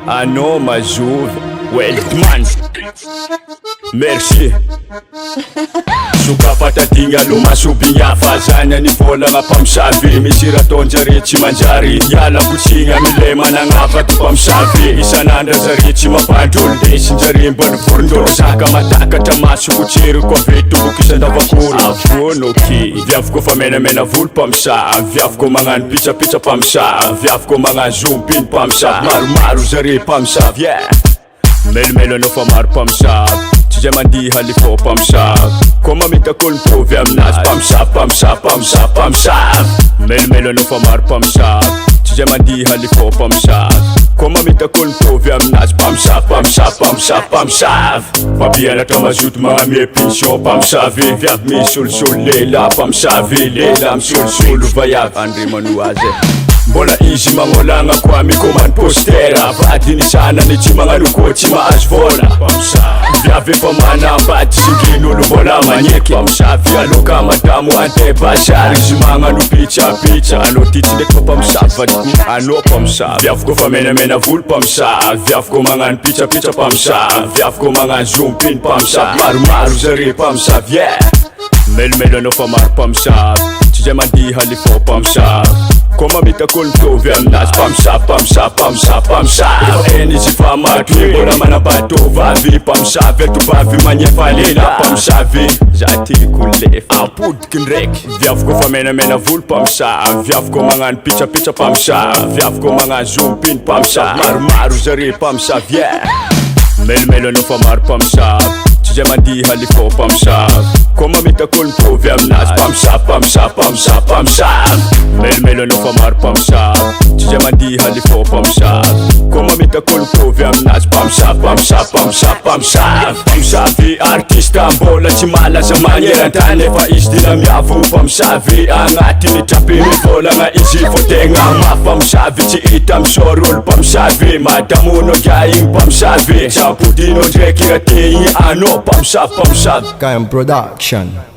Anao mazovy Weltman Merci Sokafatadigna aloha masobigna fazany any volagna mpamosavy misy ratonjare tsy manjary iala potsigna mile managnafaty mpamosavy isanandra zare tsy mampandrolo ndesinjare mbany vorondolo saka matakatra maso potsery ko ave toboky isandavakolo avonoke viaviko fa menamena volo mpamosavy viaviko magnano pitsapitsa mpamosavy viaviko magnano zompiny mpamosavy maromaro zare mpamosavy Melemelo anao fa maro mpamosavy tsy zay mandiha lifo mpamosavy ko mamitakolo mitovy aminazy mpamosavy Melemelo anao fa maro mpamosavy tsy zay mandiha lifo mpamosavy ko mamitakolo mitovy aminazy mpamosavy Papianatra mazoto magname pension mpamosavy viavy misy solosolo lela mpamosavy lela misolosolo vaiavy andrimano azy Mbola izy magnolagna koa mikomany postera vadiny sanany tsy magnano koa tsy mahazo vola viavy efa manambady singin'olo mbola magneky mpamosavy aloka madamo ante bazary izy magnano pitsapitsa anao titsy ndraiky fa mpamosavy vadiko anao mpamosavy viaviko fa menamena volo mpamosavy viaviko magnano pitsapitsa mpamosavy viaviko magnano zompiny mpamosavy maromaro zare mpamosavy Melemelo anao fa maro mpamosavy tsy zay mandiha lifo mpamosavy ko mamitakolo mitovy aminazy mpamosavy eny izy fa matry mbola manabato vavy mpamosavy atovavy magnefa lela mpamosavy za tiako lefa apodiky ndraiky viaviko fa menamena volo mpamosavy viaviko magnano pitsapitsa mpamosavy viaviko magnano zompiny mpamosavy maromaro zare mpamosavy Melemelo anao fa maro mpamosavy tsy zay mandiha lifo mpamosavy ko mamitakolo mitovy aminazy mpamosavy Melemelo anao fa maro mpamosavy tsy zay mandiha lifo mpamosavy ko mamitakolo mitovy aminazy mpamosavy artista mbola tsy malaza magnerantany efa izy dina miavo mpamosavy agnatiny trapiny volagna izy fo tegna mafy mpamosavy tsy hita misôro olo mpamosavy madamono gaigny mpamosavy sapodino ndraiky raha tegny anao mpamosavy KM Production.